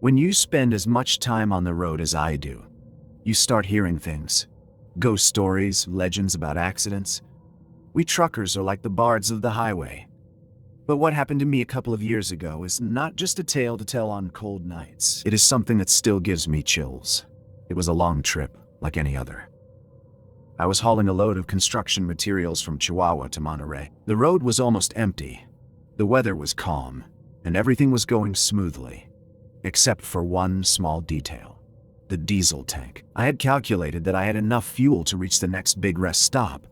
When you spend as much time on the road as I do, you start hearing things. Ghost stories, legends about accidents. We truckers are like the bards of the highway. But what happened to me a couple of years ago is not just a tale to tell on cold nights. It is something that still gives me chills. It was a long trip, like any other. I was hauling a load of construction materials from Chihuahua to Monterey. The road was almost empty. The weather was calm, and everything was going smoothly, except for one small detail: the diesel tank. I had calculated that I had enough fuel to reach the next big rest stop,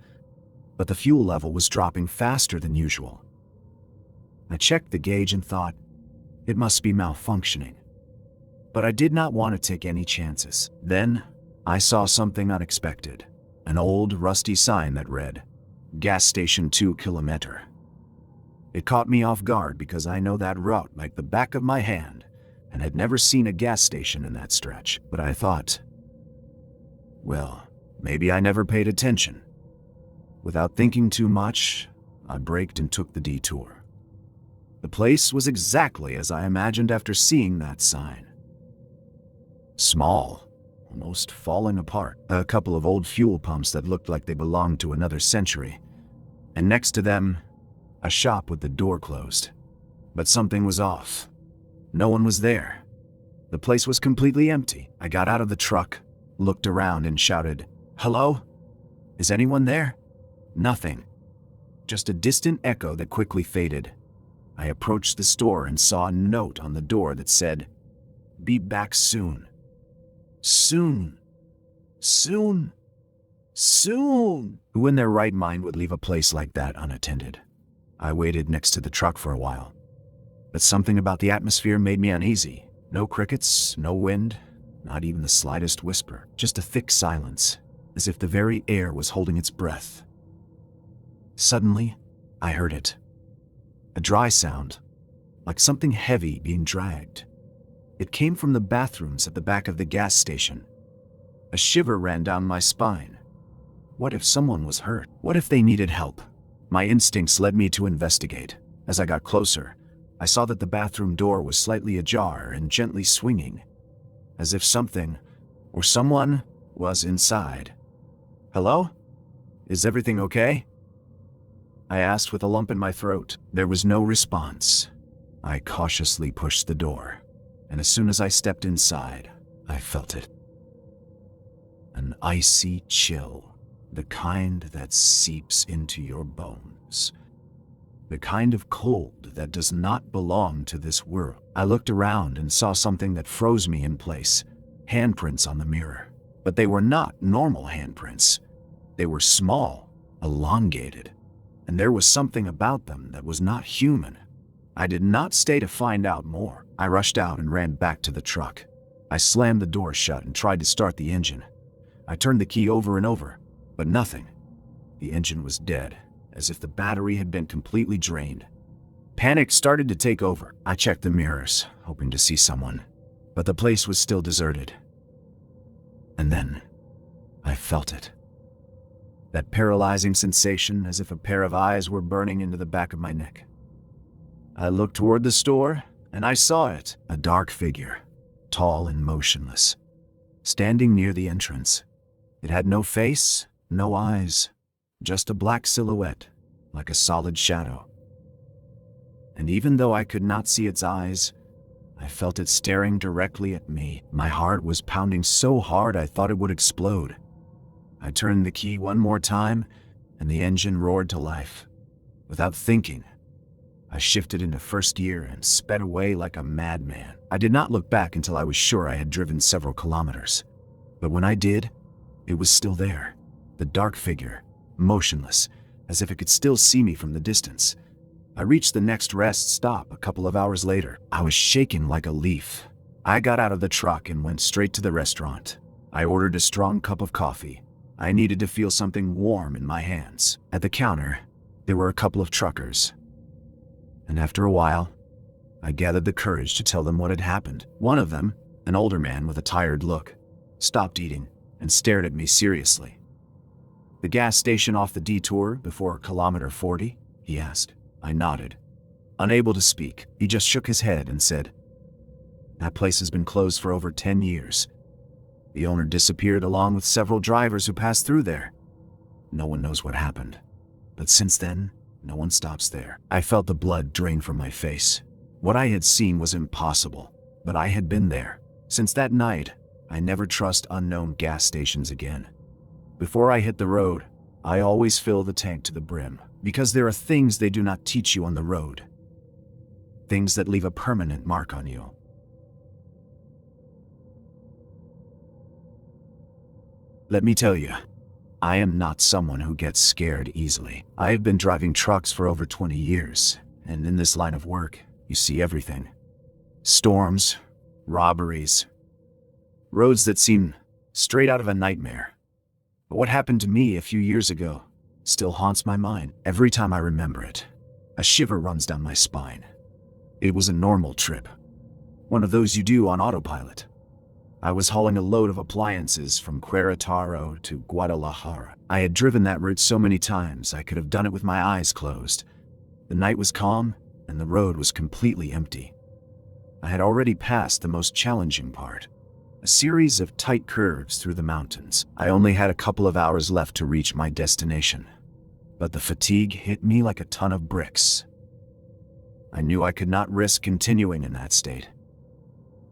but the fuel level was dropping faster than usual. I checked the gauge and thought, it must be malfunctioning. But I did not want to take any chances. Then, I saw something unexpected. An old, rusty sign that read, "Gas station 2 kilometer." It caught me off guard because I know that route like the back of my hand and had never seen a gas station in that stretch. But I thought, well, maybe I never paid attention. Without thinking too much, I braked and took the detour. The place was exactly as I imagined after seeing that sign. Small, almost falling apart. A couple of old fuel pumps that looked like they belonged to another century. And next to them, a shop with the door closed. But something was off. No one was there. The place was completely empty. I got out of the truck, looked around and shouted, "Hello? Is anyone there?" Nothing. Just a distant echo that quickly faded. I approached the store and saw a note on the door that said, "Be back soon. Soon. Soon. Soon." Who in their right mind would leave a place like that unattended? I waited next to the truck for a while, but something about the atmosphere made me uneasy. No crickets, no wind, not even the slightest whisper. Just a thick silence, as if the very air was holding its breath. Suddenly, I heard it. A dry sound, like something heavy being dragged. It came from the bathrooms at the back of the gas station. A shiver ran down my spine. What if someone was hurt? What if they needed help? My instincts led me to investigate. As I got closer, I saw that the bathroom door was slightly ajar and gently swinging, as if something or someone was inside. "Hello? Is everything okay?" I asked with a lump in my throat. There was no response. I cautiously pushed the door, and as soon as I stepped inside, I felt it. An icy chill, the kind that seeps into your bones. The kind of cold that does not belong to this world. I looked around and saw something that froze me in place. Handprints on the mirror. But they were not normal handprints. They were small, elongated, and there was something about them that was not human. I did not stay to find out more. I rushed out and ran back to the truck. I slammed the door shut and tried to start the engine. I turned the key over and over, but nothing. The engine was dead, as if the battery had been completely drained. Panic started to take over. I checked the mirrors, hoping to see someone, but the place was still deserted. And then, I felt it. That paralyzing sensation, as if a pair of eyes were burning into the back of my neck. I looked toward the store, and I saw it. A dark figure, tall and motionless, standing near the entrance. It had no face, no eyes, just a black silhouette, like a solid shadow. And even though I could not see its eyes, I felt it staring directly at me. My heart was pounding so hard I thought it would explode. I turned the key one more time, and the engine roared to life. Without thinking, I shifted into first gear and sped away like a madman. I did not look back until I was sure I had driven several kilometers. But when I did, it was still there. The dark figure, motionless, as if it could still see me from the distance. I reached the next rest stop a couple of hours later. I was shaking like a leaf. I got out of the truck and went straight to the restaurant. I ordered a strong cup of coffee. I needed to feel something warm in my hands. At the counter, there were a couple of truckers. And after a while, I gathered the courage to tell them what had happened. One of them, an older man with a tired look, stopped eating and stared at me seriously. "The gas station off the detour before kilometer 40? He asked. I nodded. Unable to speak, he just shook his head and said, That place has been closed for over 10 years. The owner disappeared along with several drivers who passed through there. No one knows what happened. But since then, no one stops there. I felt the blood drain from my face. What I had seen was impossible, but I had been there. Since that night, I never trust unknown gas stations again. Before I hit the road, I always fill the tank to the brim, because there are things they do not teach you on the road. Things that leave a permanent mark on you. Let me tell you, I am not someone who gets scared easily. I have been driving trucks for over 20 years, and in this line of work, you see everything. Storms, robberies, roads that seem straight out of a nightmare. But what happened to me a few years ago still haunts my mind. Every time I remember it, a shiver runs down my spine. It was a normal trip, one of those you do on autopilot. I was hauling a load of appliances from Querétaro to Guadalajara. I had driven that route so many times I could have done it with my eyes closed. The night was calm, and the road was completely empty. I had already passed the most challenging part, a series of tight curves through the mountains. I only had a couple of hours left to reach my destination, but the fatigue hit me like a ton of bricks. I knew I could not risk continuing in that state.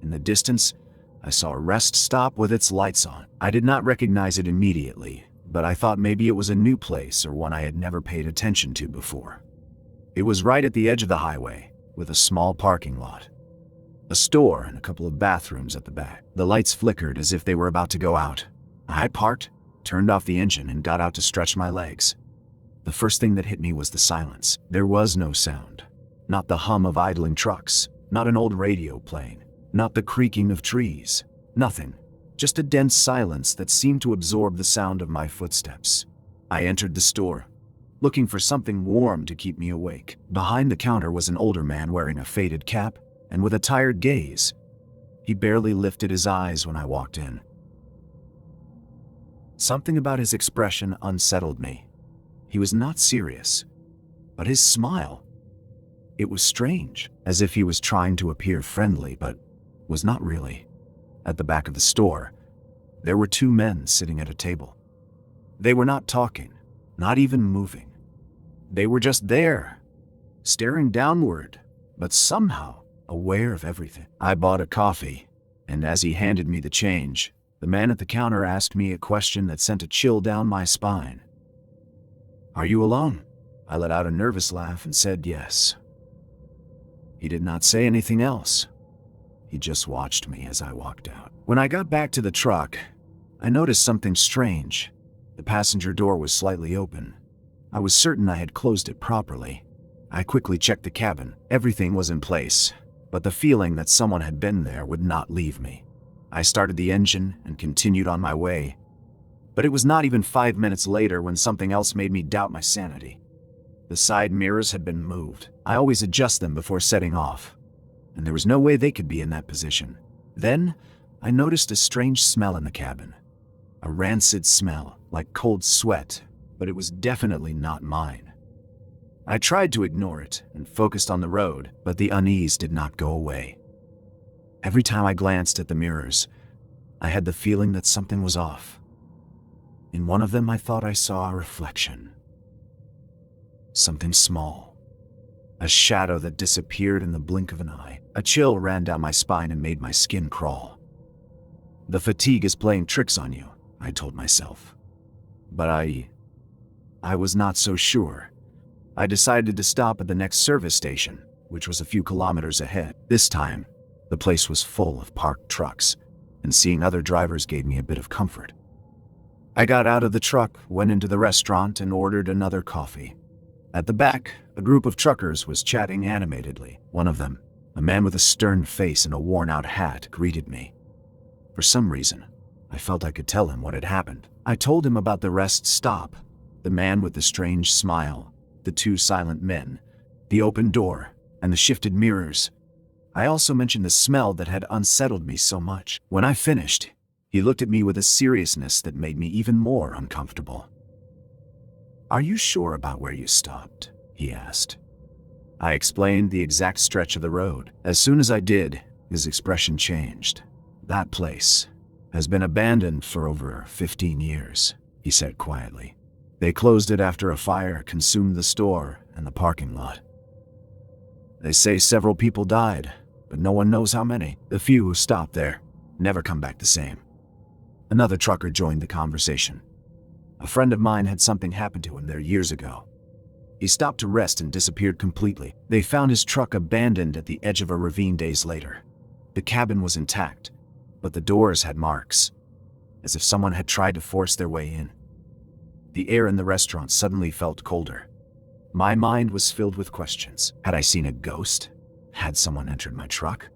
In the distance, I saw a rest stop with its lights on. I did not recognize it immediately, but I thought maybe it was a new place or one I had never paid attention to before. It was right at the edge of the highway, with a small parking lot, a store, and a couple of bathrooms at the back. The lights flickered as if they were about to go out. I parked, turned off the engine, and got out to stretch my legs. The first thing that hit me was the silence. There was no sound. Not the hum of idling trucks, not an old radio playing, not the creaking of trees. Nothing. Just a dense silence that seemed to absorb the sound of my footsteps. I entered the store, looking for something warm to keep me awake. Behind the counter was an older man wearing a faded cap and with a tired gaze. He barely lifted his eyes when I walked in. Something about his expression unsettled me. He was not serious, but his smile, it was strange, as if he was trying to appear friendly, but was not really. At the back of the store, there were two men sitting at a table. They were not talking, not even moving. They were just there, staring downward, but somehow aware of everything. I bought a coffee, and as he handed me the change, the man at the counter asked me a question that sent a chill down my spine. "Are you alone?" I let out a nervous laugh and said yes. He did not say anything else. He just watched me as I walked out. When I got back to the truck, I noticed something strange. The passenger door was slightly open. I was certain I had closed it properly. I quickly checked the cabin. Everything was in place, but the feeling that someone had been there would not leave me. I started the engine and continued on my way. But it was not even 5 minutes later when something else made me doubt my sanity. The side mirrors had been moved. I always adjust them before setting off, and there was no way they could be in that position. Then, I noticed a strange smell in the cabin. A rancid smell, like cold sweat, but it was definitely not mine. I tried to ignore it and focused on the road, but the unease did not go away. Every time I glanced at the mirrors, I had the feeling that something was off. In one of them, I thought I saw a reflection. Something small. A shadow that disappeared in the blink of an eye. A chill ran down my spine and made my skin crawl. The fatigue is playing tricks on you, I told myself. But I was not so sure. I decided to stop at the next service station, which was a few kilometers ahead. This time, the place was full of parked trucks, and seeing other drivers gave me a bit of comfort. I got out of the truck, went into the restaurant, and ordered another coffee. At the back, a group of truckers was chatting animatedly. One of them, a man with a stern face and a worn-out hat, greeted me. For some reason, I felt I could tell him what had happened. I told him about the rest stop, the man with the strange smile, the two silent men, the open door, and the shifted mirrors. I also mentioned the smell that had unsettled me so much. When I finished, he looked at me with a seriousness that made me even more uncomfortable. "Are you sure about where you stopped?" he asked. I explained the exact stretch of the road. As soon as I did, His expression changed. "That place has been abandoned for over 15 years, he said quietly. "They closed it after a fire consumed the store and the parking lot. They say several people died, but no one knows how many. The few who stopped there never come back the same." Another trucker joined the conversation. "A friend of mine had something happen to him there years ago. He stopped to rest and disappeared completely. They found his truck abandoned at the edge of a ravine days later. The cabin was intact, but the doors had marks, as if someone had tried to force their way in." The air in the restaurant suddenly felt colder. My mind was filled with questions. Had I seen a ghost? Had someone entered my truck?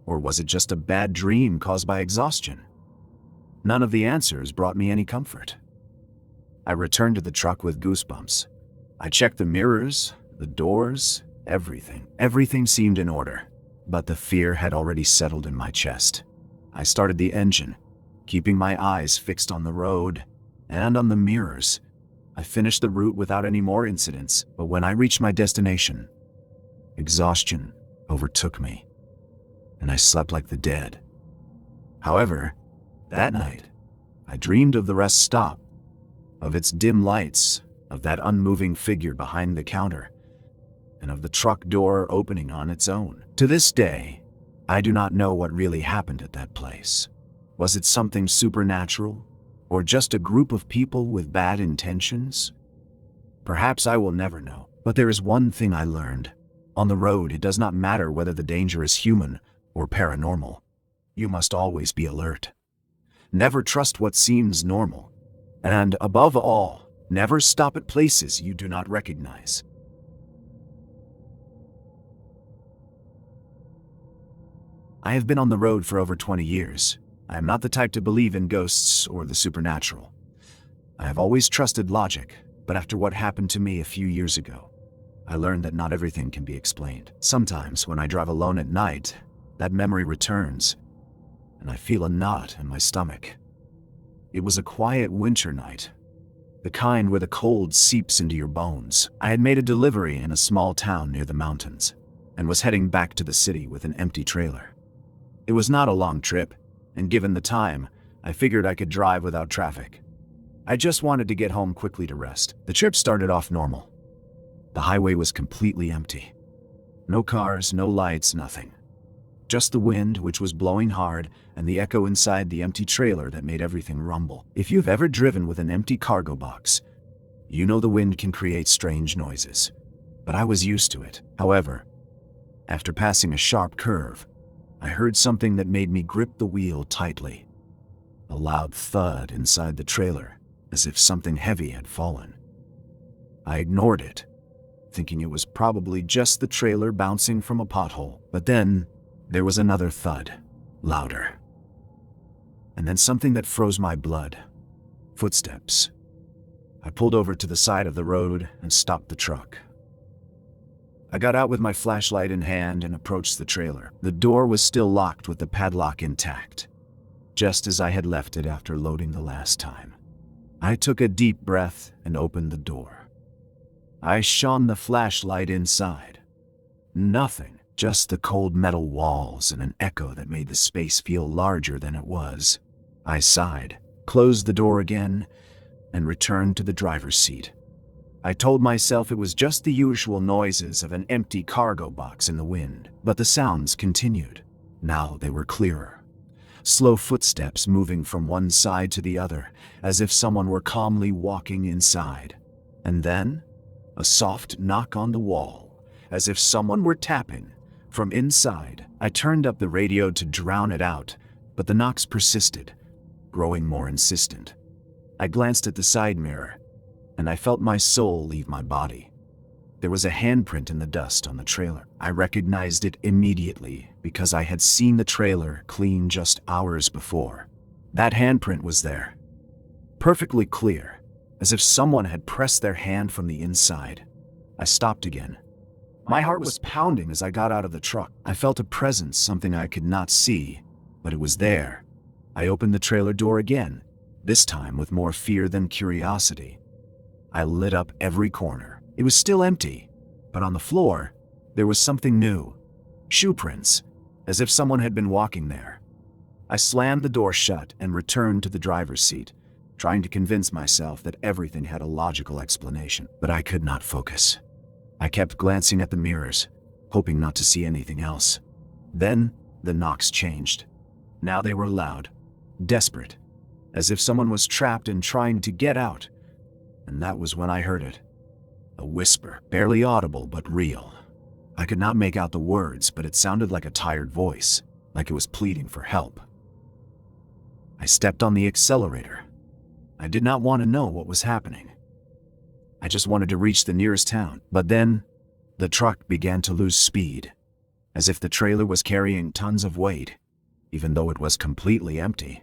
Or was it just a bad dream caused by exhaustion? None of the answers brought me any comfort. I returned to the truck with goosebumps. I checked the mirrors, the doors, everything. Everything seemed in order, but the fear had already settled in my chest. I started the engine, keeping my eyes fixed on the road and on the mirrors. I finished the route without any more incidents, but when I reached my destination, exhaustion overtook me, and I slept like the dead. However, that night, I dreamed of the rest stop, of its dim lights, of that unmoving figure behind the counter, and of the truck door opening on its own. To this day, I do not know what really happened at that place. Was it something supernatural, or just a group of people with bad intentions? Perhaps I will never know, but there is one thing I learned. On the road, it does not matter whether the danger is human or paranormal. You must always be alert. Never trust what seems normal. And above all, never stop at places you do not recognize. I have been on the road for over 20 years. I am not the type to believe in ghosts or the supernatural. I have always trusted logic, but after what happened to me a few years ago, I learned that not everything can be explained. Sometimes when I drive alone at night, that memory returns, and I feel a knot in my stomach. It was a quiet winter night, the kind where the cold seeps into your bones. I had made a delivery in a small town near the mountains, and was heading back to the city with an empty trailer. It was not a long trip, and given the time, I figured I could drive without traffic. I just wanted to get home quickly to rest. The trip started off normal. The highway was completely empty. No cars, no lights, nothing. Just the wind, which was blowing hard, and the echo inside the empty trailer that made everything rumble. If you've ever driven with an empty cargo box, you know the wind can create strange noises. But I was used to it. However, after passing a sharp curve, I heard something that made me grip the wheel tightly. A loud thud inside the trailer, as if something heavy had fallen. I ignored it, thinking it was probably just the trailer bouncing from a pothole. But then, there was another thud, louder. And then something that froze my blood. Footsteps. I pulled over to the side of the road and stopped the truck. I got out with my flashlight in hand and approached the trailer. The door was still locked with the padlock intact, just as I had left it after loading the last time. I took a deep breath and opened the door. I shone the flashlight inside. Nothing, just the cold metal walls and an echo that made the space feel larger than it was. I sighed, closed the door again, and returned to the driver's seat. I told myself it was just the usual noises of an empty cargo box in the wind, but the sounds continued. Now they were clearer. Slow footsteps moving from one side to the other, as if someone were calmly walking inside. And then, a soft knock on the wall, as if someone were tapping. From inside, I turned up the radio to drown it out, but the knocks persisted, growing more insistent. I glanced at the side mirror, and I felt my soul leave my body. There was a handprint in the dust on the trailer. I recognized it immediately because I had seen the trailer clean just hours before. That handprint was there, perfectly clear, as if someone had pressed their hand from the inside. I stopped again. My heart was pounding as I got out of the truck. I felt a presence, something I could not see, but it was there. I opened the trailer door again, this time with more fear than curiosity. I lit up every corner. It was still empty, but on the floor, there was something new. Shoe prints, as if someone had been walking there. I slammed the door shut and returned to the driver's seat, trying to convince myself that everything had a logical explanation, but I could not focus. I kept glancing at the mirrors, hoping not to see anything else. Then, the knocks changed. Now they were loud, desperate, as if someone was trapped and trying to get out. And that was when I heard it. A whisper, barely audible but real. I could not make out the words, but it sounded like a tired voice, like it was pleading for help. I stepped on the accelerator. I did not want to know what was happening. I just wanted to reach the nearest town. But then, the truck began to lose speed, as if the trailer was carrying tons of weight, even though it was completely empty.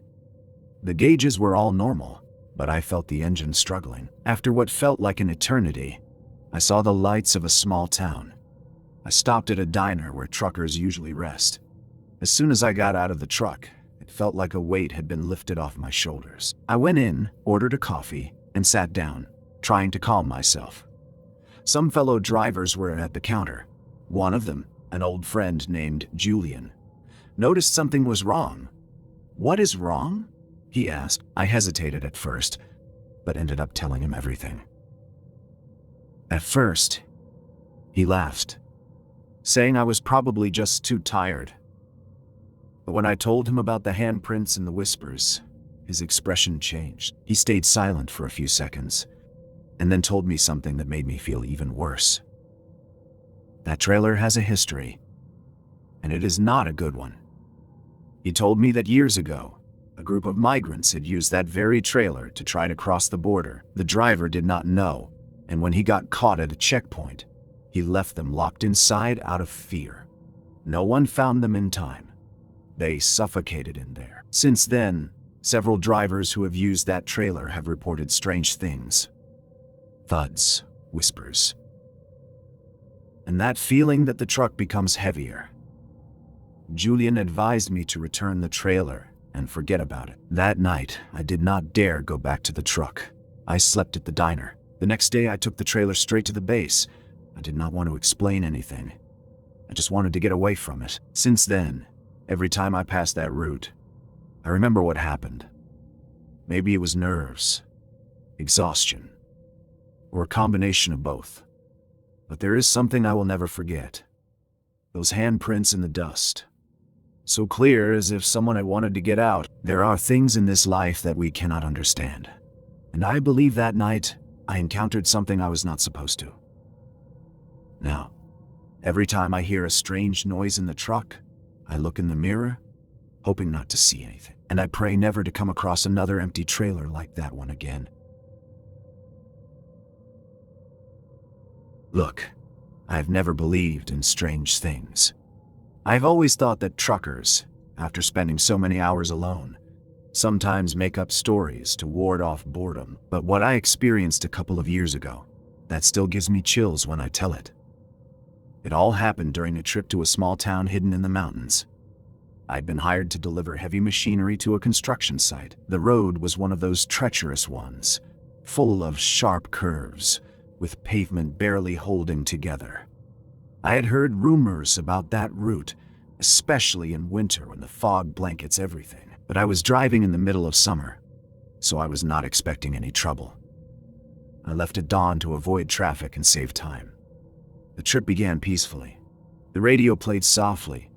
The gauges were all normal, but I felt the engine struggling. After what felt like an eternity, I saw the lights of a small town. I stopped at a diner where truckers usually rest. As soon as I got out of the truck, it felt like a weight had been lifted off my shoulders. I went in, ordered a coffee, and sat down, trying to calm myself. Some fellow drivers were at the counter. One of them, an old friend named Julian, noticed something was wrong. "What is wrong?" he asked. I hesitated at first, but ended up telling him everything. At first, he laughed, saying I was probably just too tired. But when I told him about the handprints and the whispers, his expression changed. He stayed silent for a few seconds, and then told me something that made me feel even worse. That trailer has a history, and it is not a good one. He told me that years ago, a group of migrants had used that very trailer to try to cross the border. The driver did not know, and when he got caught at a checkpoint, he left them locked inside out of fear. No one found them in time. They suffocated in there. Since then, several drivers who have used that trailer have reported strange things. Thuds, whispers, and that feeling that the truck becomes heavier. Julian advised me to return the trailer and forget about it. That night, I did not dare go back to the truck. I slept at the diner. The next day, I took the trailer straight to the base. I did not want to explain anything. I just wanted to get away from it. Since then, every time I pass that route, I remember what happened. Maybe it was nerves, exhaustion, or a combination of both. But there is something I will never forget. Those handprints in the dust. So clear as if someone had wanted to get out. There are things in this life that we cannot understand. And I believe that night, I encountered something I was not supposed to. Now, every time I hear a strange noise in the truck, I look in the mirror, hoping not to see anything. And I pray never to come across another empty trailer like that one again. Look, I have never believed in strange things. I've always thought that truckers, after spending so many hours alone, sometimes make up stories to ward off boredom. But what I experienced a couple of years ago, that still gives me chills when I tell it. It all happened during a trip to a small town hidden in the mountains. I'd been hired to deliver heavy machinery to a construction site. The road was one of those treacherous ones, full of sharp curves, with pavement barely holding together. I had heard rumors about that route, especially in winter when the fog blankets everything. But I was driving in the middle of summer, so I was not expecting any trouble. I left at dawn to avoid traffic and save time. The trip began peacefully. The radio played softly,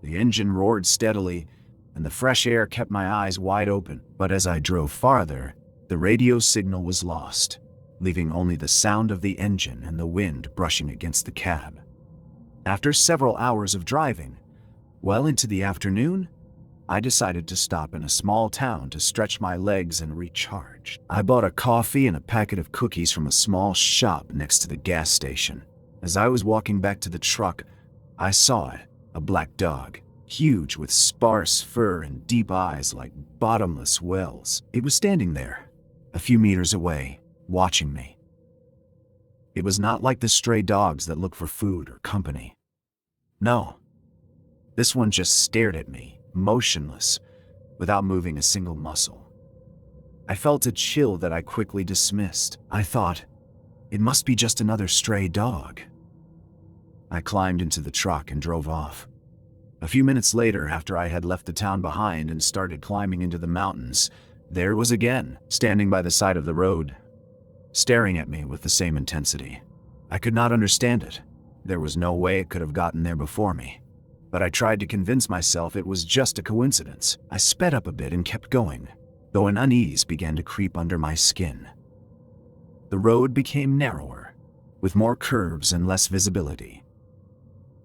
the engine roared steadily, and the fresh air kept my eyes wide open. But as I drove farther, the radio signal was lost, leaving only the sound of the engine and the wind brushing against the cab. After several hours of driving, well into the afternoon, I decided to stop in a small town to stretch my legs and recharge. I bought a coffee and a packet of cookies from a small shop next to the gas station. As I was walking back to the truck, I saw it, a black dog, huge with sparse fur and deep eyes like bottomless wells. It was standing there, a few meters away, watching me. It was not like the stray dogs that look for food or company. No, this one just stared at me, motionless, without moving a single muscle. I felt a chill that I quickly dismissed. I thought, it must be just another stray dog. I climbed into the truck and drove off. A few minutes later, after I had left the town behind and started climbing into the mountains, there it was again, standing by the side of the road, staring at me with the same intensity. I could not understand it. There was no way it could have gotten there before me. But I tried to convince myself it was just a coincidence. I sped up a bit and kept going, though an unease began to creep under my skin. The road became narrower, with more curves and less visibility.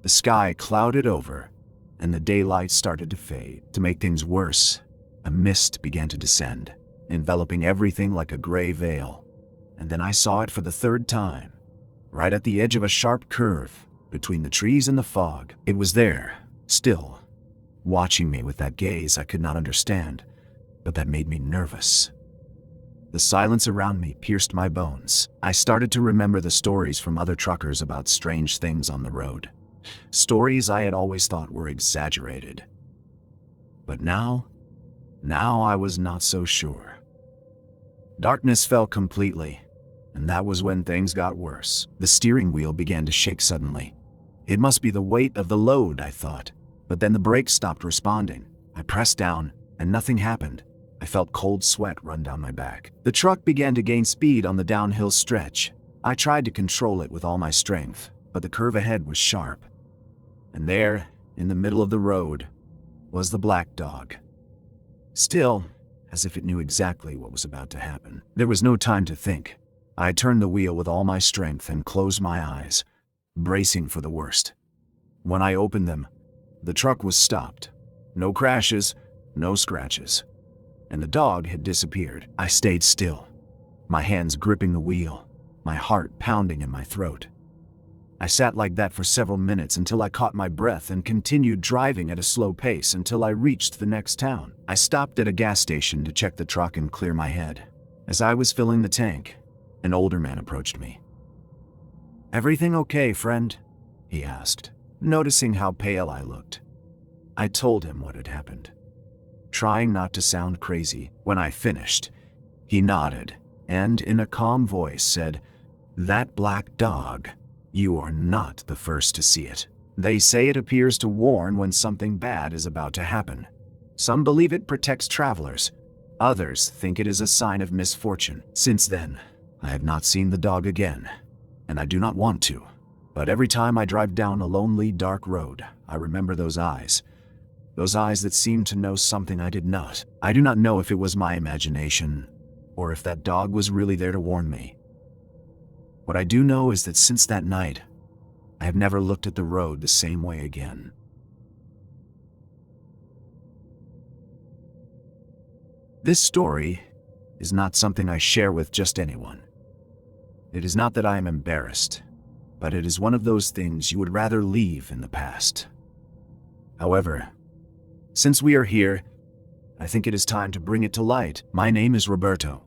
The sky clouded over, and the daylight started to fade. To make things worse, a mist began to descend, enveloping everything like a gray veil. And then I saw it for the third time, right at the edge of a sharp curve between the trees and the fog. It was there, still, watching me with that gaze I could not understand, but that made me nervous. The silence around me pierced my bones. I started to remember the stories from other truckers about strange things on the road. Stories I had always thought were exaggerated. But now I was not so sure. Darkness fell completely, and that was when things got worse. The steering wheel began to shake suddenly. It must be the weight of the load, I thought, but then the brakes stopped responding. I pressed down, and nothing happened. I felt cold sweat run down my back. The truck began to gain speed on the downhill stretch. I tried to control it with all my strength, but the curve ahead was sharp. And there, in the middle of the road, was the black dog. Still, as if it knew exactly what was about to happen. There was no time to think. I turned the wheel with all my strength and closed my eyes, bracing for the worst. When I opened them, the truck was stopped. No crashes, no scratches. And the dog had disappeared. I stayed still, my hands gripping the wheel, my heart pounding in my throat. I sat like that for several minutes until I caught my breath and continued driving at a slow pace until I reached the next town. I stopped at a gas station to check the truck and clear my head. As I was filling the tank, an older man approached me. "Everything okay, friend?" he asked, noticing how pale I looked. I told him what had happened, trying not to sound crazy. When I finished, he nodded and, in a calm voice, said, "That black dog, you are not the first to see it. They say it appears to warn when something bad is about to happen. Some believe it protects travelers. Others think it is a sign of misfortune. Since then, I have not seen the dog again, and I do not want to. But every time I drive down a lonely, dark road, I remember those eyes that seemed to know something I did not. I do not know if it was my imagination, or if that dog was really there to warn me. What I do know is that since that night, I have never looked at the road the same way again." This story is not something I share with just anyone. It is not that I am embarrassed, but it is one of those things you would rather leave in the past. However, since we are here, I think it is time to bring it to light. My name is Roberto,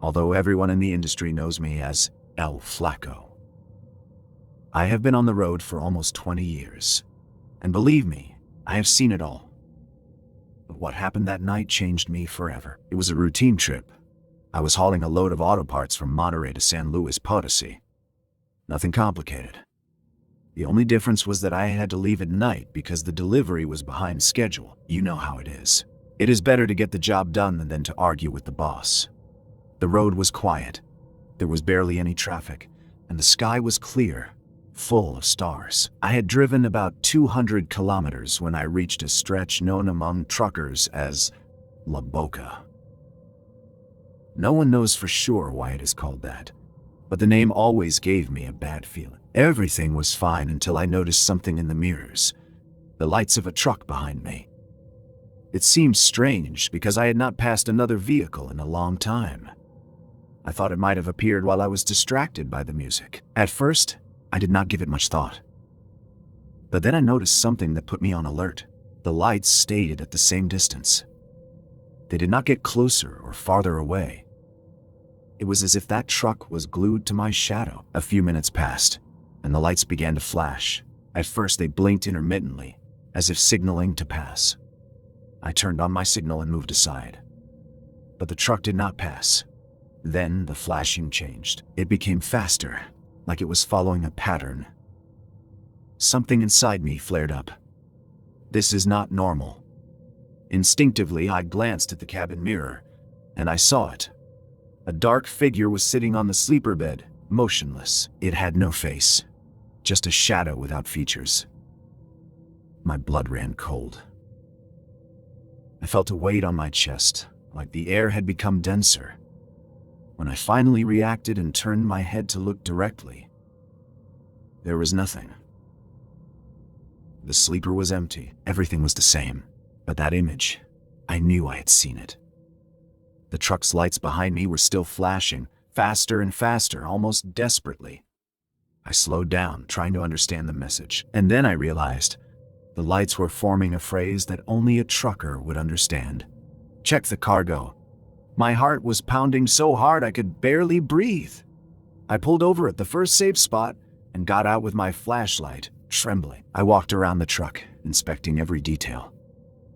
although everyone in the industry knows me as El Flaco. I have been on the road for almost 20 years, and believe me, I have seen it all. But what happened that night changed me forever. It was a routine trip. I was hauling a load of auto parts from Monterrey to San Luis Potosi. Nothing complicated. The only difference was that I had to leave at night because the delivery was behind schedule. You know how it is. It is better to get the job done than to argue with the boss. The road was quiet. There was barely any traffic, and the sky was clear, full of stars. I had driven about 200 kilometers when I reached a stretch known among truckers as La Boca. No one knows for sure why it is called that, but the name always gave me a bad feeling. Everything was fine until I noticed something in the mirrors, the lights of a truck behind me. It seemed strange because I had not passed another vehicle in a long time. I thought it might have appeared while I was distracted by the music. At first, I did not give it much thought. But then I noticed something that put me on alert. The lights stayed at the same distance. They did not get closer or farther away. It was as if that truck was glued to my shadow. A few minutes passed, and the lights began to flash. At first they blinked intermittently, as if signaling to pass. I turned on my signal and moved aside. But the truck did not pass. Then the flashing changed. It became faster, like it was following a pattern. Something inside me flared up. This is not normal. Instinctively, I glanced at the cabin mirror, and I saw it. A dark figure was sitting on the sleeper bed, motionless. It had no face, just a shadow without features. My blood ran cold. I felt a weight on my chest, like the air had become denser. When I finally reacted and turned my head to look directly, there was nothing. The sleeper was empty. Everything was the same. But that image, I knew I had seen it. The truck's lights behind me were still flashing, faster and faster, almost desperately. I slowed down, trying to understand the message. And then I realized the lights were forming a phrase that only a trucker would understand. Check the cargo. My heart was pounding so hard I could barely breathe. I pulled over at the first safe spot and got out with my flashlight, trembling. I walked around the truck, inspecting every detail.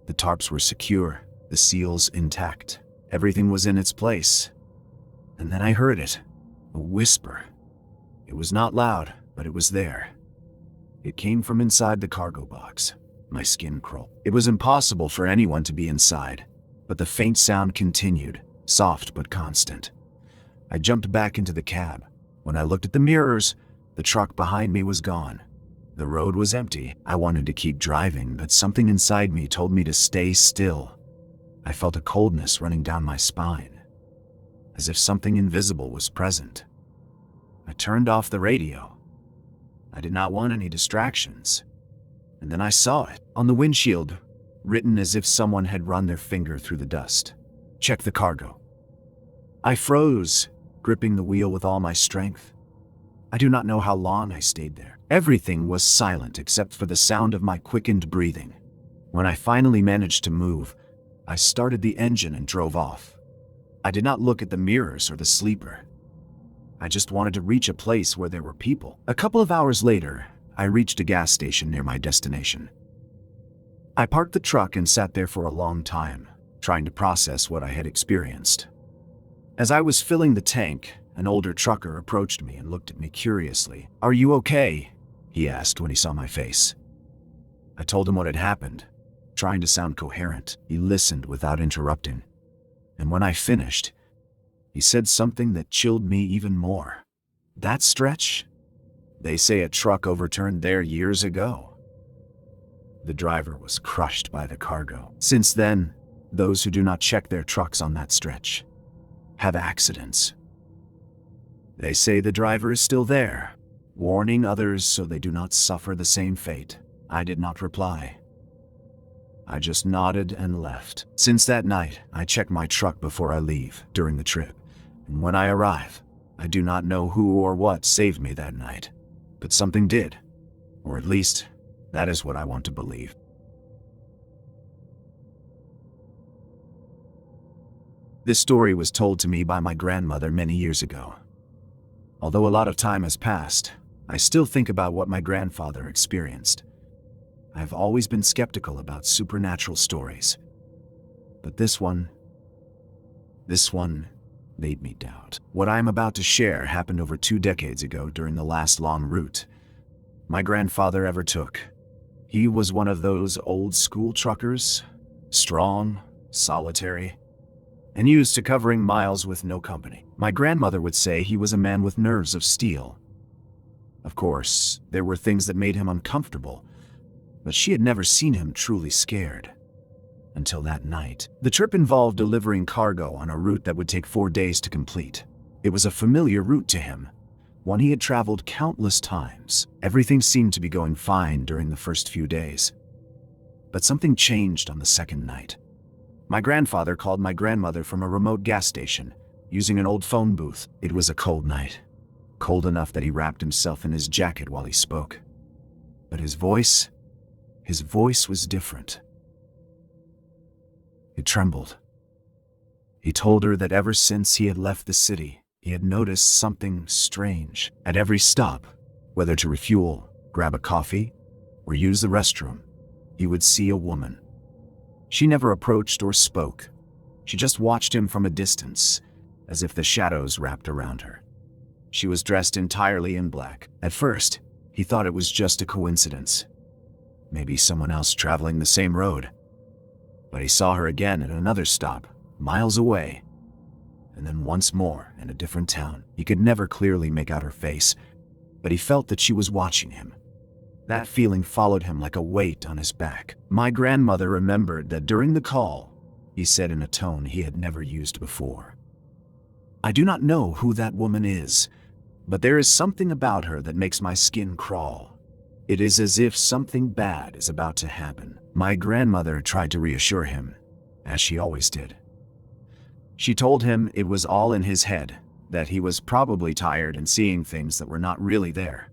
The tarps were secure, the seals intact. Everything was in its place. And then I heard it, a whisper. It was not loud, but it was there. It came from inside the cargo box. My skin crawled. It was impossible for anyone to be inside, but the faint sound continued, soft but constant. I jumped back into the cab. When I looked at the mirrors, the truck behind me was gone. The road was empty. I wanted to keep driving, but something inside me told me to stay still. I felt a coldness running down my spine, as if something invisible was present. I turned off the radio. I did not want any distractions. And then I saw it on the windshield, written as if someone had run their finger through the dust. Check the cargo. I froze, gripping the wheel with all my strength. I do not know how long I stayed there. Everything was silent except for the sound of my quickened breathing. When I finally managed to move, I started the engine and drove off. I did not look at the mirrors or the sleeper. I just wanted to reach a place where there were people. A couple of hours later, I reached a gas station near my destination. I parked the truck and sat there for a long time, trying to process what I had experienced. As I was filling the tank, an older trucker approached me and looked at me curiously. "Are you okay?" he asked when he saw my face. I told him what had happened, trying to sound coherent. He listened without interrupting. And when I finished, he said something that chilled me even more. "That stretch? They say a truck overturned there years ago." The driver was crushed by the cargo. Since then, those who do not check their trucks on that stretch have accidents. They say the driver is still there, warning others so they do not suffer the same fate. I did not reply. I just nodded and left. Since that night, I check my truck before I leave during the trip. And when I arrive, I do not know who or what saved me that night. But something did. Or at least, that is what I want to believe. This story was told to me by my grandmother many years ago. Although a lot of time has passed, I still think about what my grandfather experienced. I have always been skeptical about supernatural stories. But this one made me doubt. What I am about to share happened over 2 decades ago during the last long route my grandfather ever took. He was one of those old school truckers, strong, solitary, and used to covering miles with no company. My grandmother would say he was a man with nerves of steel. Of course, there were things that made him uncomfortable, but she had never seen him truly scared. Until that night. The trip involved delivering cargo on a route that would take 4 days to complete. It was a familiar route to him, one he had traveled countless times. Everything seemed to be going fine during the first few days. But something changed on the second night. My grandfather called my grandmother from a remote gas station, using an old phone booth. It was a cold night, cold enough that he wrapped himself in his jacket while he spoke. But his voice was different. It trembled. He told her that ever since he had left the city, he had noticed something strange. At every stop, whether to refuel, grab a coffee, or use the restroom, he would see a woman. She never approached or spoke. She just watched him from a distance, as if the shadows wrapped around her. She was dressed entirely in black. At first, he thought it was just a coincidence. maybe someone else traveling the same road. But he saw her again at another stop, miles away, and then once more in a different town. He could never clearly make out her face, but he felt that she was watching him. That feeling followed him like a weight on his back. My grandmother remembered that during the call, he said in a tone he had never used before, "I do not know who that woman is, but there is something about her that makes my skin crawl. It is as if something bad is about to happen." My grandmother tried to reassure him, as she always did. She told him it was all in his head, that he was probably tired and seeing things that were not really there.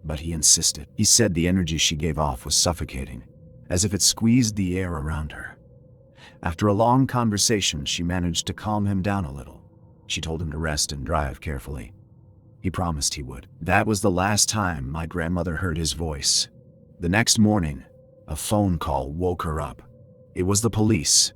But he insisted. He said the energy she gave off was suffocating, as if it squeezed the air around her. After a long conversation, she managed to calm him down a little. She told him to rest and drive carefully. He promised he would. That was the last time my grandmother heard his voice. The next morning, a phone call woke her up. It was the police.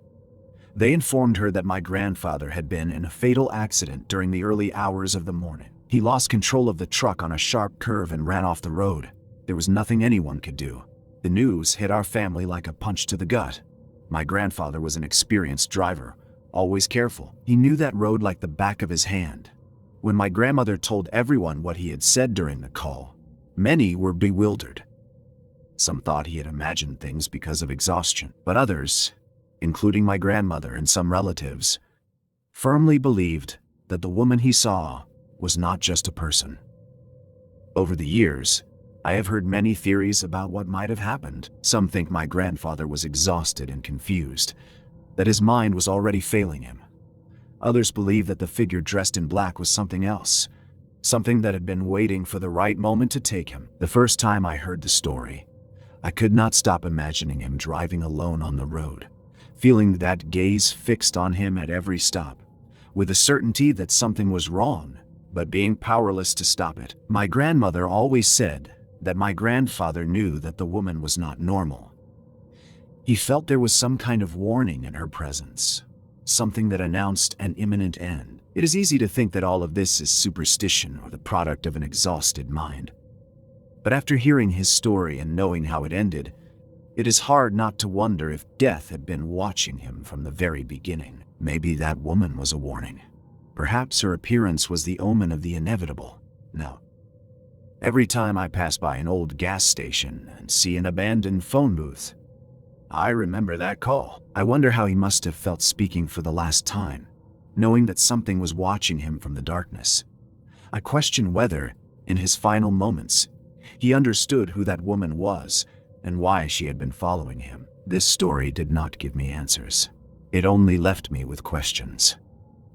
They informed her that my grandfather had been in a fatal accident during the early hours of the morning. He lost control of the truck on a sharp curve and ran off the road. There was nothing anyone could do. The news hit our family like a punch to the gut. My grandfather was an experienced driver, always careful. He knew that road like the back of his hand. When my grandmother told everyone what he had said during the call, many were bewildered. Some thought he had imagined things because of exhaustion, but others, including my grandmother and some relatives, firmly believed that the woman he saw was not just a person. Over the years, I have heard many theories about what might have happened. Some think my grandfather was exhausted and confused, that his mind was already failing him. Others believe that the figure dressed in black was something else, something that had been waiting for the right moment to take him. The first time I heard the story, I could not stop imagining him driving alone on the road, feeling that gaze fixed on him at every stop, with the certainty that something was wrong, but being powerless to stop it. My grandmother always said that my grandfather knew that the woman was not normal. He felt there was some kind of warning in her presence, something that announced an imminent end. It is easy to think that all of this is superstition or the product of an exhausted mind. But after hearing his story and knowing how it ended, it is hard not to wonder if death had been watching him from the very beginning. Maybe that woman was a warning. Perhaps her appearance was the omen of the inevitable. No. Every time I pass by an old gas station and see an abandoned phone booth, I remember that call. I wonder how he must have felt speaking for the last time, knowing that something was watching him from the darkness. I question whether, in his final moments, he understood who that woman was and why she had been following him. This story did not give me answers. It only left me with questions.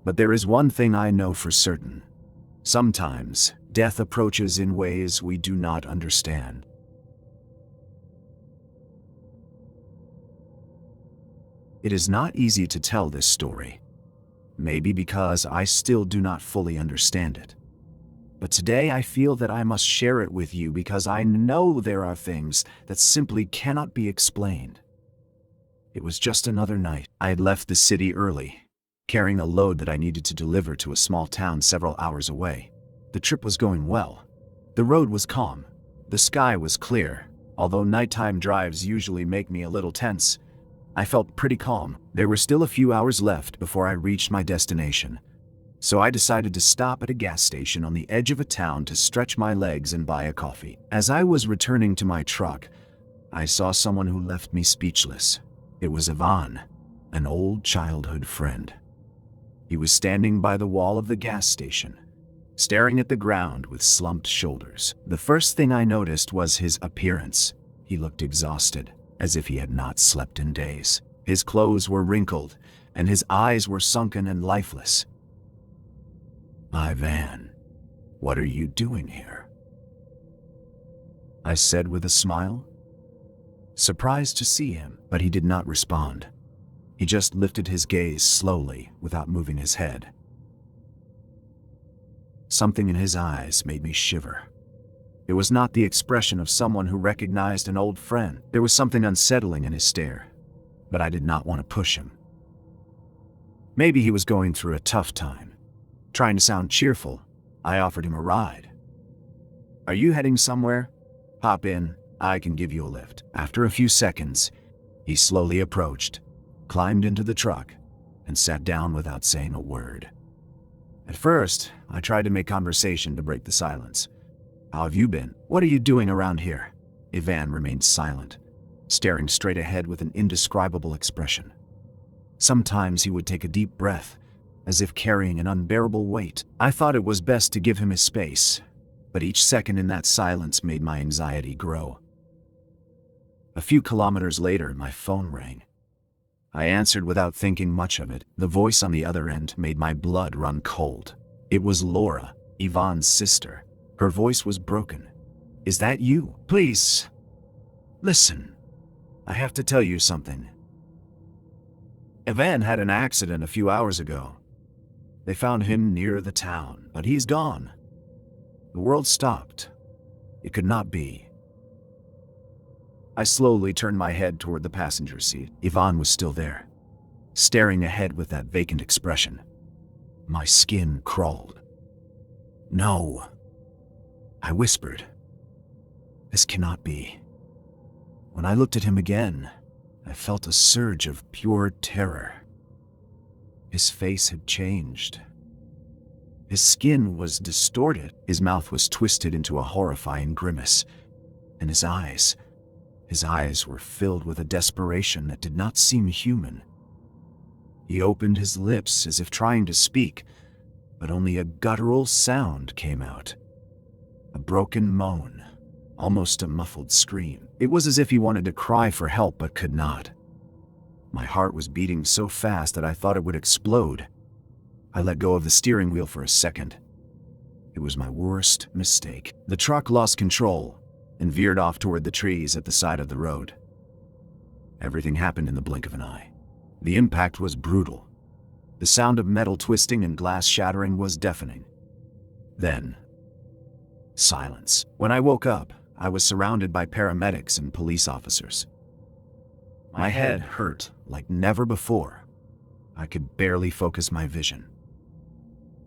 But there is one thing I know for certain. Sometimes, death approaches in ways we do not understand. It is not easy to tell this story, maybe because I still do not fully understand it. But today I feel that I must share it with you because I know there are things that simply cannot be explained. It was just another night. I had left the city early, carrying a load that I needed to deliver to a small town several hours away. The trip was going well. The road was calm. The sky was clear. Although nighttime drives usually make me a little tense, I felt pretty calm. There were still a few hours left before I reached my destination. So I decided to stop at a gas station on the edge of a town to stretch my legs and buy a coffee. As I was returning to my truck, I saw someone who left me speechless. It was Ivan, an old childhood friend. He was standing by the wall of the gas station, staring at the ground with slumped shoulders. The first thing I noticed was his appearance. He looked exhausted, as if he had not slept in days. His clothes were wrinkled, and his eyes were sunken and lifeless. "Ivan, what are you doing here?" I said with a smile, surprised to see him, but he did not respond. He just lifted his gaze slowly without moving his head. Something in his eyes made me shiver. It was not the expression of someone who recognized an old friend. There was something unsettling in his stare, but I did not want to push him. Maybe he was going through a tough time. Trying to sound cheerful, I offered him a ride. "Are you heading somewhere? Hop in. I can give you a lift. After a few seconds, he slowly approached, climbed into the truck, and sat down without saying a word. At first, I tried to make conversation to break the silence. How have you been? What are you doing around here? Ivan remained silent, staring straight ahead with an indescribable expression. Sometimes he would take a deep breath, as if carrying an unbearable weight. I thought it was best to give him his space, but each second in that silence made my anxiety grow. A few kilometers later, my phone rang. I answered without thinking much of it. The voice on the other end made my blood run cold. It was Laura, Ivan's sister. Her voice was broken. Is that you? Please, listen. I have to tell you something. Ivan had an accident a few hours ago. They found him near the town, but he's gone. The world stopped. It could not be. I slowly turned my head toward the passenger seat. Ivan was still there, staring ahead with that vacant expression. My skin crawled. No, I whispered. This cannot be. When I looked at him again, I felt a surge of pure terror. His face had changed. His skin was distorted. His mouth was twisted into a horrifying grimace, and his eyes were filled with a desperation that did not seem human. He opened his lips as if trying to speak, but only a guttural sound came out. A broken moan, almost a muffled scream. It was as if he wanted to cry for help but could not. My heart was beating so fast that I thought it would explode. I let go of the steering wheel for a second. It was my worst mistake. The truck lost control and veered off toward the trees at the side of the road. Everything happened in the blink of an eye. The impact was brutal. The sound of metal twisting and glass shattering was deafening. Then, silence. When I woke up, I was surrounded by paramedics and police officers. My head hurt like never before. I could barely focus my vision.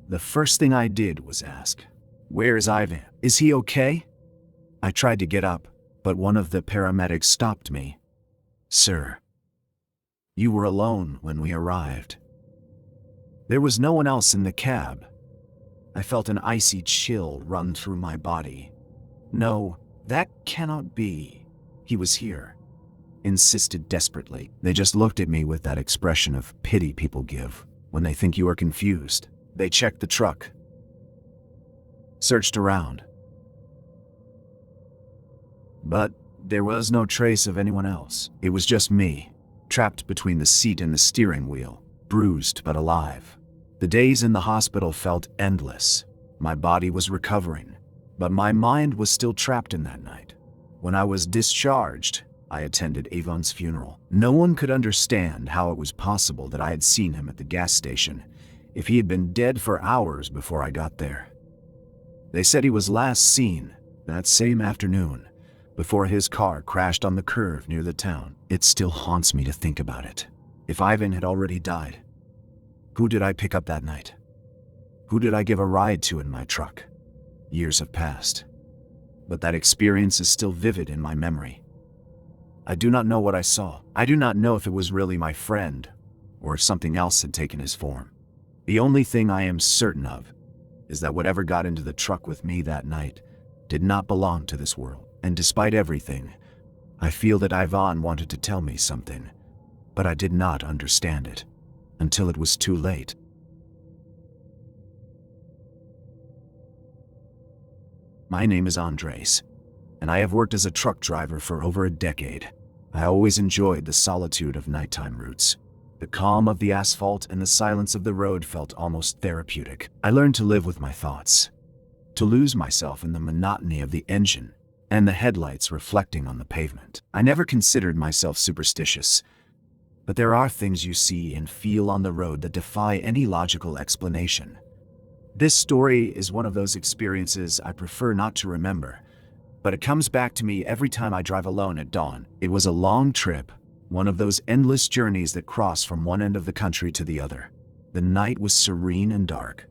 The first thing I did was ask, "Where is Ivan? Is he okay?" I tried to get up, but one of the paramedics stopped me. "Sir, you were alone when we arrived." There was no one else in the cab. I felt an icy chill run through my body. "No, that cannot be. He was here," insisted desperately. They just looked at me with that expression of pity people give when they think you are confused. They checked the truck, searched around, but there was no trace of anyone else. It was just me, trapped between the seat and the steering wheel, bruised but alive. The days in the hospital felt endless. My body was recovering, but my mind was still trapped in that night. When I was discharged, I attended Ivan's funeral. No one could understand how it was possible that I had seen him at the gas station if he had been dead for hours before I got there. They said he was last seen that same afternoon, before his car crashed on the curve near the town. It still haunts me to think about it. If Ivan had already died, who did I pick up that night? Who did I give a ride to in my truck? Years have passed, but that experience is still vivid in my memory. I do not know what I saw. I do not know if it was really my friend, or if something else had taken his form. The only thing I am certain of is that whatever got into the truck with me that night did not belong to this world. And despite everything, I feel that Ivan wanted to tell me something, but I did not understand it until it was too late. My name is Andres, and I have worked as a truck driver for over a decade. I always enjoyed the solitude of nighttime routes. The calm of the asphalt and the silence of the road felt almost therapeutic. I learned to live with my thoughts, to lose myself in the monotony of the engine and the headlights reflecting on the pavement. I never considered myself superstitious, but there are things you see and feel on the road that defy any logical explanation. This story is one of those experiences I prefer not to remember, but it comes back to me every time I drive alone at dawn. It was a long trip, one of those endless journeys that cross from one end of the country to the other. The night was serene and dark.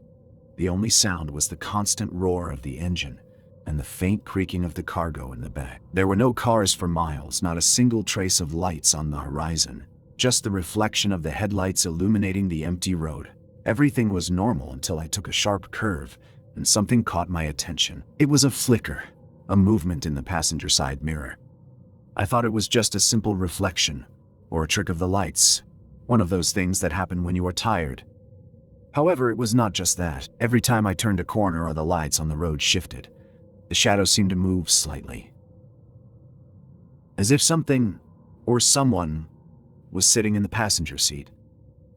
The only sound was the constant roar of the engine and the faint creaking of the cargo in the back. There were no cars for miles, not a single trace of lights on the horizon, just the reflection of the headlights illuminating the empty road. Everything was normal until I took a sharp curve, and something caught my attention. It was a flicker, a movement in the passenger side mirror. I thought it was just a simple reflection, or a trick of the lights, one of those things that happen when you are tired. However, it was not just that. Every time I turned a corner or the lights on the road shifted, the shadows seemed to move slightly, as if something or someone was sitting in the passenger seat.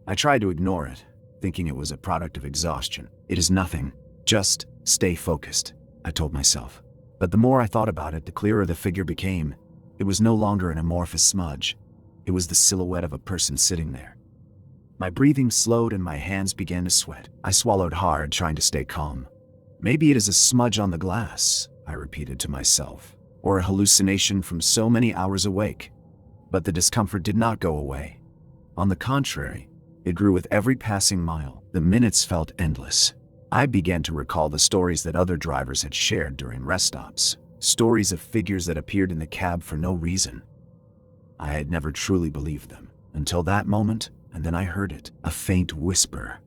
I tried to ignore it, thinking it was a product of exhaustion. It is nothing. Just stay focused, I told myself. But the more I thought about it, the clearer the figure became. It was no longer an amorphous smudge. It was the silhouette of a person sitting there. My breathing slowed and my hands began to sweat. I swallowed hard, trying to stay calm. Maybe it is a smudge on the glass, I repeated to myself, or a hallucination from so many hours awake. But the discomfort did not go away. On the contrary, it grew with every passing mile. The minutes felt endless. I began to recall the stories that other drivers had shared during rest stops, stories of figures that appeared in the cab for no reason. I had never truly believed them, until that moment, and then I heard it, a faint whisper,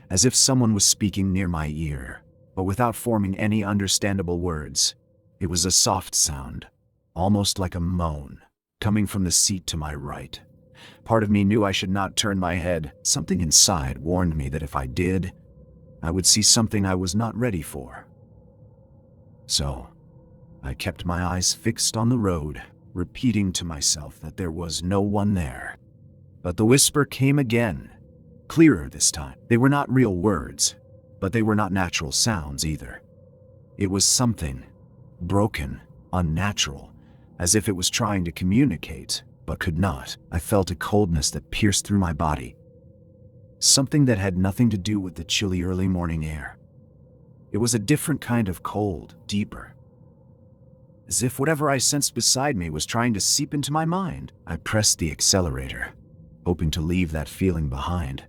as if someone was speaking near my ear, but without forming any understandable words. It was a soft sound, almost like a moan, coming from the seat to my right. Part of me knew I should not turn my head. Something inside warned me that if I did, I would see something I was not ready for. So, I kept my eyes fixed on the road, repeating to myself that there was no one there. But the whisper came again, clearer this time. They were not real words, but they were not natural sounds either. It was something broken, unnatural, as if it was trying to communicate, but could not. I felt a coldness that pierced through my body. Something that had nothing to do with the chilly early morning air. It was a different kind of cold, deeper. As if whatever I sensed beside me was trying to seep into my mind. I pressed the accelerator, hoping to leave that feeling behind.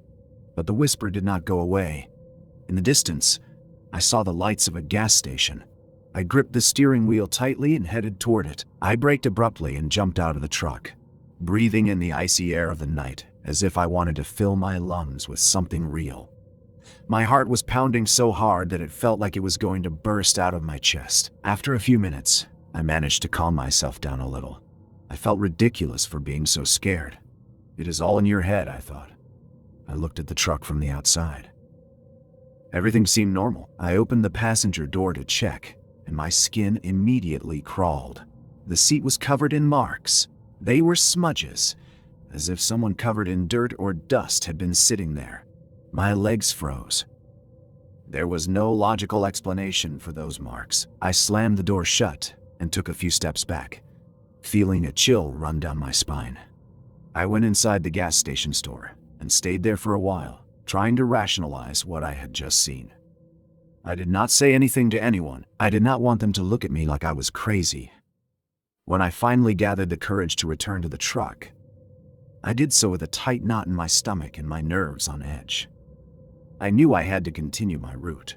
But the whisper did not go away. In the distance, I saw the lights of a gas station. I gripped the steering wheel tightly and headed toward it. I braked abruptly and jumped out of the truck, breathing in the icy air of the night, as if I wanted to fill my lungs with something real. My heart was pounding so hard that it felt like it was going to burst out of my chest. After a few minutes, I managed to calm myself down a little. I felt ridiculous for being so scared. It is all in your head, I thought. I looked at the truck from the outside. Everything seemed normal. I opened the passenger door to check, and my skin immediately crawled. The seat was covered in marks. They were smudges, as if someone covered in dirt or dust had been sitting there. My legs froze. There was no logical explanation for those marks. I slammed the door shut and took a few steps back, feeling a chill run down my spine. I went inside the gas station store and stayed there for a while, trying to rationalize what I had just seen. I did not say anything to anyone. I did not want them to look at me like I was crazy. When I finally gathered the courage to return to the truck, I did so with a tight knot in my stomach and my nerves on edge. I knew I had to continue my route,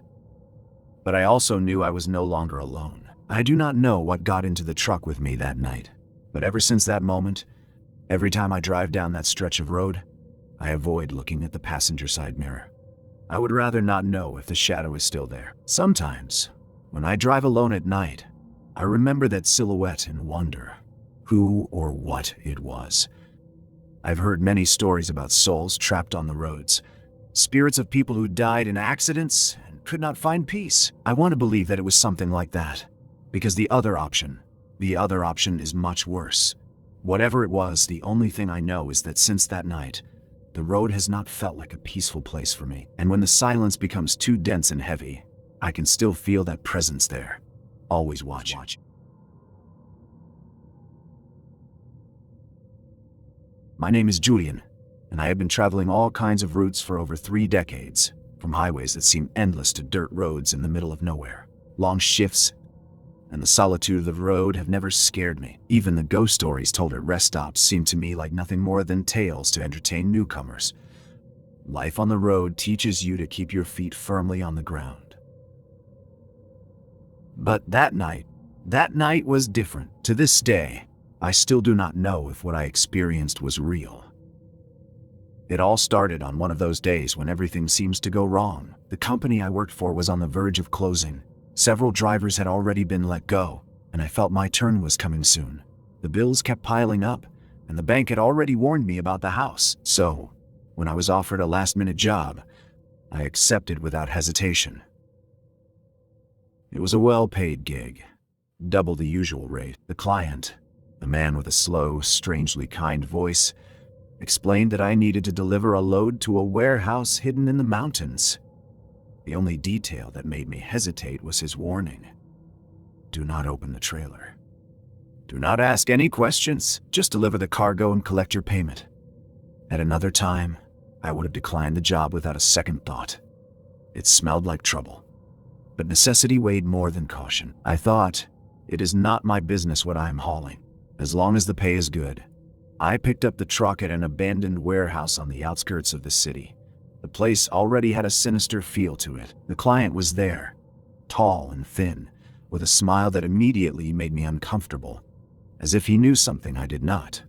but I also knew I was no longer alone. I do not know what got into the truck with me that night, but ever since that moment, every time I drive down that stretch of road, I avoid looking at the passenger side mirror. I would rather not know if the shadow is still there. Sometimes, when I drive alone at night, I remember that silhouette and wonder who or what it was. I've heard many stories about souls trapped on the roads, spirits of people who died in accidents and could not find peace. I want to believe that it was something like that, because the other option is much worse. Whatever it was, the only thing I know is that since that night, the road has not felt like a peaceful place for me. And when the silence becomes too dense and heavy, I can still feel that presence there, always watching. My name is Julian, and I have been traveling all kinds of routes for over 3 decades, from highways that seem endless to dirt roads in the middle of nowhere. Long shifts and the solitude of the road have never scared me. Even the ghost stories told at rest stops seem to me like nothing more than tales to entertain newcomers. Life on the road teaches you to keep your feet firmly on the ground. But that night was different. To this day, I still do not know if what I experienced was real. It all started on one of those days when everything seems to go wrong. The company I worked for was on the verge of closing. Several drivers had already been let go, and I felt my turn was coming soon. The bills kept piling up, and the bank had already warned me about the house. So, when I was offered a last-minute job, I accepted without hesitation. It was a well-paid gig, double the usual rate. The client, a man with a slow, strangely kind voice, explained that I needed to deliver a load to a warehouse hidden in the mountains. The only detail that made me hesitate was his warning. Do not open the trailer. Do not ask any questions. Just deliver the cargo and collect your payment. At another time, I would have declined the job without a second thought. It smelled like trouble. But necessity weighed more than caution. I thought, it is not my business what I am hauling, as long as the pay is good. I picked up the truck at an abandoned warehouse on the outskirts of the city. The place already had a sinister feel to it. The client was there, tall and thin, with a smile that immediately made me uncomfortable, as if he knew something I did not.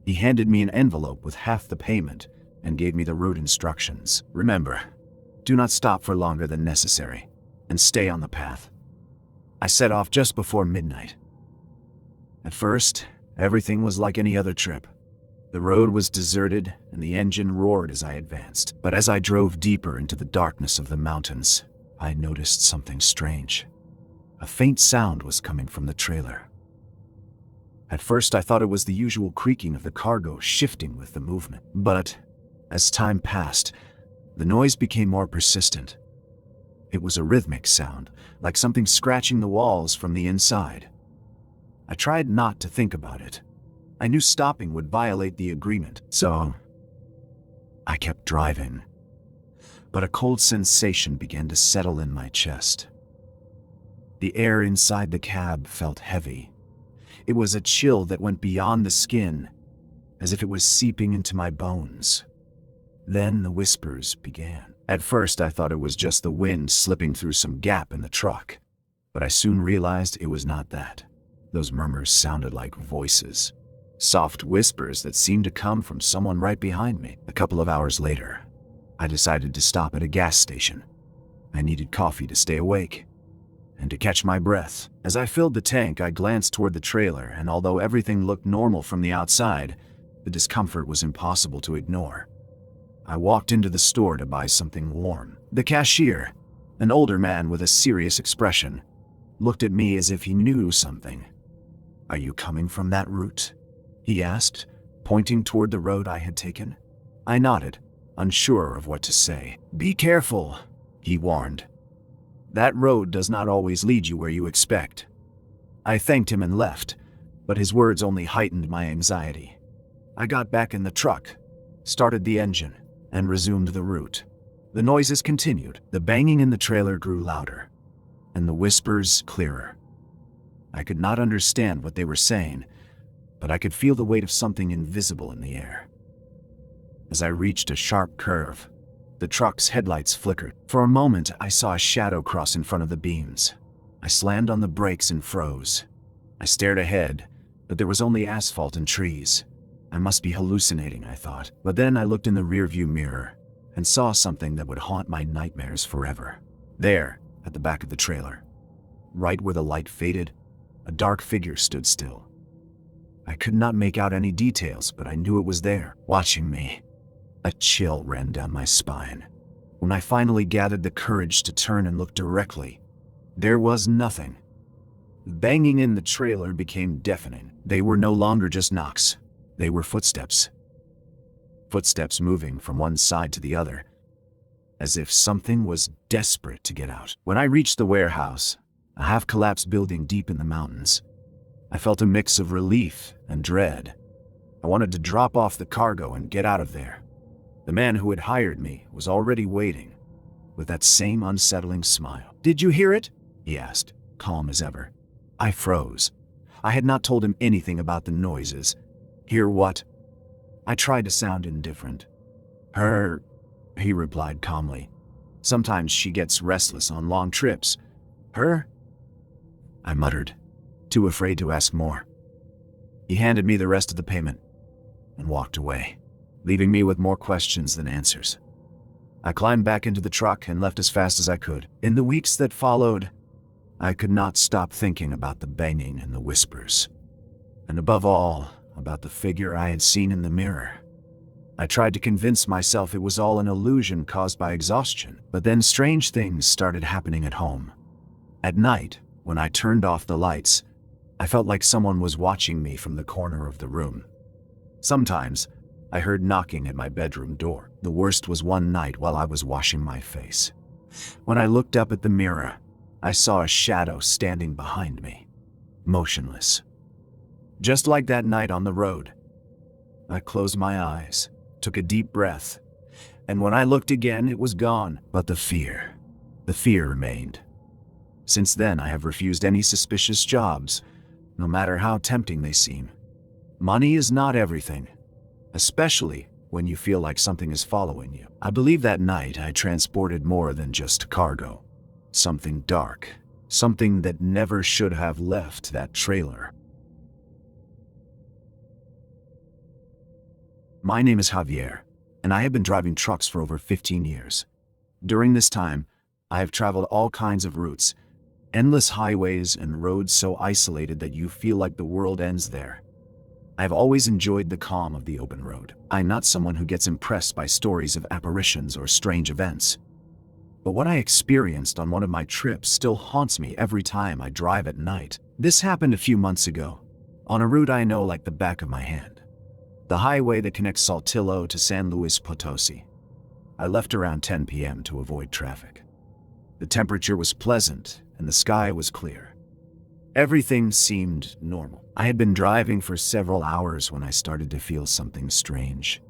He handed me an envelope with half the payment and gave me the route instructions. Remember, do not stop for longer than necessary, and stay on the path. I set off just before midnight. At first, everything was like any other trip. The road was deserted and the engine roared as I advanced. But as I drove deeper into the darkness of the mountains, I noticed something strange. A faint sound was coming from the trailer. At first, I thought it was the usual creaking of the cargo shifting with the movement. But as time passed, the noise became more persistent. It was a rhythmic sound, like something scratching the walls from the inside. I tried not to think about it. I knew stopping would violate the agreement, so I kept driving. But a cold sensation began to settle in my chest. The air inside the cab felt heavy. It was a chill that went beyond the skin, as if it was seeping into my bones. Then the whispers began. At first, I thought it was just the wind slipping through some gap in the truck, but I soon realized it was not that. Those murmurs sounded like voices, soft whispers that seemed to come from someone right behind me. A couple of hours later, I decided to stop at a gas station. I needed coffee to stay awake and to catch my breath. As I filled the tank, I glanced toward the trailer, and although everything looked normal from the outside, the discomfort was impossible to ignore. I walked into the store to buy something warm. The cashier, an older man with a serious expression, looked at me as if he knew something. "Are you coming from that route?" he asked, pointing toward the road I had taken. I nodded, unsure of what to say. "Be careful," he warned. "That road does not always lead you where you expect." I thanked him and left, but his words only heightened my anxiety. I got back in the truck, started the engine, and resumed the route. The noises continued. The banging in the trailer grew louder, and the whispers clearer. I could not understand what they were saying, but I could feel the weight of something invisible in the air. As I reached a sharp curve, the truck's headlights flickered. For a moment, I saw a shadow cross in front of the beams. I slammed on the brakes and froze. I stared ahead, but there was only asphalt and trees. I must be hallucinating, I thought. But then I looked in the rearview mirror and saw something that would haunt my nightmares forever. There, at the back of the trailer, right where the light faded, a dark figure stood still. I could not make out any details, but I knew it was there, watching me. A chill ran down my spine. When I finally gathered the courage to turn and look directly, there was nothing. The banging in the trailer became deafening. They were no longer just knocks. They were footsteps. Footsteps moving from one side to the other, as if something was desperate to get out. When I reached the warehouse, a half-collapsed building deep in the mountains, I felt a mix of relief and dread. I wanted to drop off the cargo and get out of there. The man who had hired me was already waiting, with that same unsettling smile. "Did you hear it?" he asked, calm as ever. I froze. I had not told him anything about the noises. "Hear what?" I tried to sound indifferent. "Her," he replied calmly. "Sometimes she gets restless on long trips." "Her?" I muttered, too afraid to ask more. He handed me the rest of the payment and walked away, leaving me with more questions than answers. I climbed back into the truck and left as fast as I could. In the weeks that followed, I could not stop thinking about the banging and the whispers, and above all, about the figure I had seen in the mirror. I tried to convince myself it was all an illusion caused by exhaustion, but then strange things started happening at home. At night, when I turned off the lights, I felt like someone was watching me from the corner of the room. Sometimes, I heard knocking at my bedroom door. The worst was one night while I was washing my face. When I looked up at the mirror, I saw a shadow standing behind me, motionless. Just like that night on the road. I closed my eyes, took a deep breath, and when I looked again, it was gone. But the fear remained. Since then, I have refused any suspicious jobs, no matter how tempting they seem. Money is not everything, especially when you feel like something is following you. I believe that night I transported more than just cargo. Something dark, something that never should have left that trailer. My name is Javier, and I have been driving trucks for over 15 years. During this time, I have traveled all kinds of routes, endless highways and roads so isolated that you feel like the world ends there. I have always enjoyed the calm of the open road. I'm not someone who gets impressed by stories of apparitions or strange events. But what I experienced on one of my trips still haunts me every time I drive at night. This happened a few months ago, on a route I know like the back of my hand. The highway that connects Saltillo to San Luis Potosi. I left around 10 p.m. to avoid traffic. The temperature was pleasant and the sky was clear. Everything seemed normal. I had been driving for several hours when I started to feel something strange.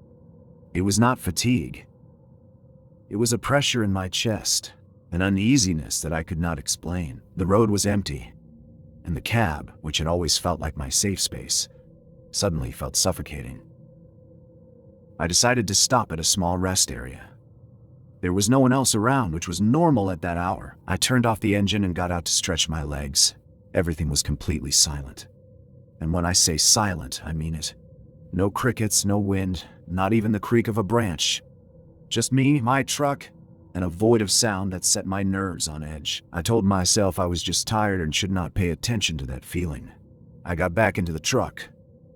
It was not fatigue. It was a pressure in my chest, an uneasiness that I could not explain. The road was empty, and the cab, which had always felt like my safe space, suddenly felt suffocating. I decided to stop at a small rest area. There was no one else around, which was normal at that hour. I turned off the engine and got out to stretch my legs. Everything was completely silent. And when I say silent, I mean it. No crickets, no wind, not even the creak of a branch. Just me, my truck, and a void of sound that set my nerves on edge. I told myself I was just tired and should not pay attention to that feeling. I got back into the truck,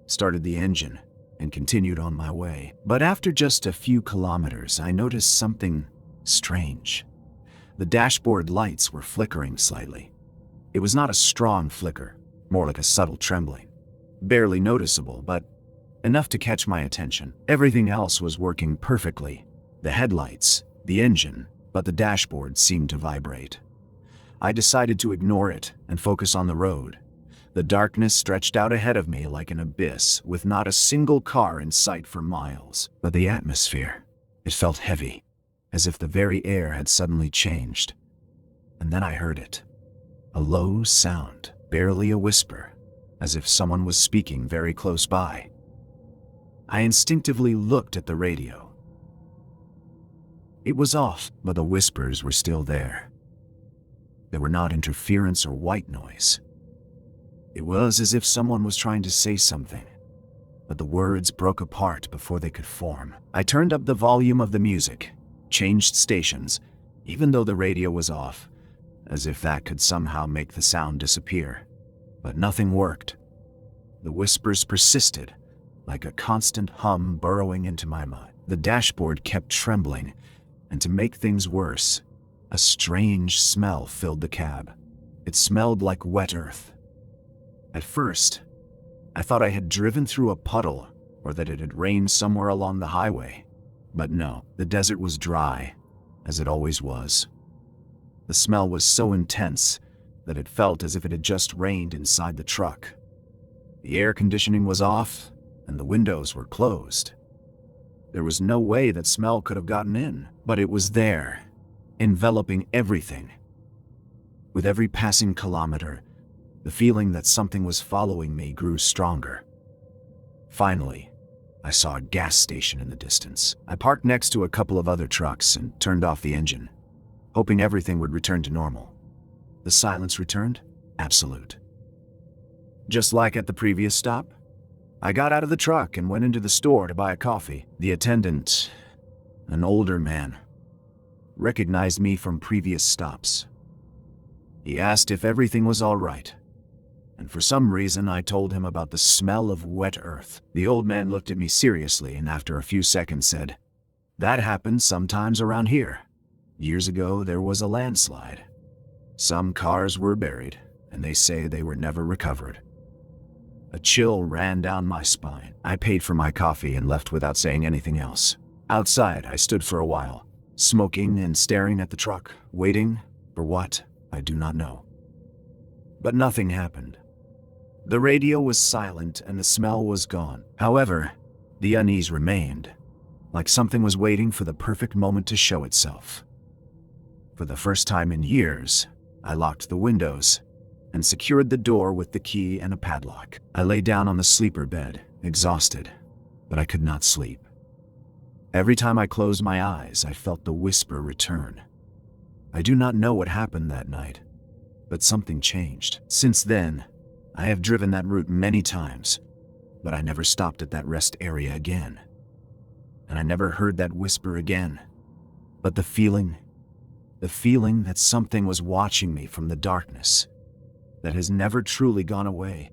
started the engine, and continued on my way. But after just a few kilometers, I noticed something strange. The dashboard lights were flickering slightly. It was not a strong flicker, more like a subtle trembling. Barely noticeable, but enough to catch my attention. Everything else was working perfectly. The headlights, the engine, but the dashboard seemed to vibrate. I decided to ignore it and focus on the road. The darkness stretched out ahead of me like an abyss, with not a single car in sight for miles. But the atmosphere, it felt heavy, as if the very air had suddenly changed. And then I heard it. A low sound, barely a whisper, as if someone was speaking very close by. I instinctively looked at the radio. It was off, but the whispers were still there. They were not interference or white noise. It was as if someone was trying to say something, but the words broke apart before they could form. I turned up the volume of the music, changed stations, even though the radio was off, as if that could somehow make the sound disappear. But nothing worked. The whispers persisted, like a constant hum burrowing into my mind. The dashboard kept trembling, and to make things worse, a strange smell filled the cab. It smelled like wet earth. At first, I thought I had driven through a puddle or that it had rained somewhere along the highway. But no, the desert was dry, as it always was. The smell was so intense that it felt as if it had just rained inside the truck. The air conditioning was off, and the windows were closed. There was no way that smell could have gotten in, but it was there, enveloping everything. With every passing kilometer, the feeling that something was following me grew stronger. Finally, I saw a gas station in the distance. I parked next to a couple of other trucks and turned off the engine, hoping everything would return to normal. The silence returned, absolute. Just like at the previous stop, I got out of the truck and went into the store to buy a coffee. The attendant, an older man, recognized me from previous stops. He asked if everything was all right, and for some reason I told him about the smell of wet earth. The old man looked at me seriously and after a few seconds said, "That happens sometimes around here. Years ago there was a landslide. Some cars were buried, and they say they were never recovered." A chill ran down my spine. I paid for my coffee and left without saying anything else. Outside, I stood for a while, smoking and staring at the truck, waiting for what, I do not know. But nothing happened. The radio was silent and the smell was gone. However, the unease remained, like something was waiting for the perfect moment to show itself. For the first time in years, I locked the windows and secured the door with the key and a padlock. I lay down on the sleeper bed, exhausted, but I could not sleep. Every time I closed my eyes, I felt the whisper return. I do not know what happened that night, but something changed. Since then, I have driven that route many times, but I never stopped at that rest area again. And I never heard that whisper again. But the feeling that something was watching me from the darkness, that has never truly gone away.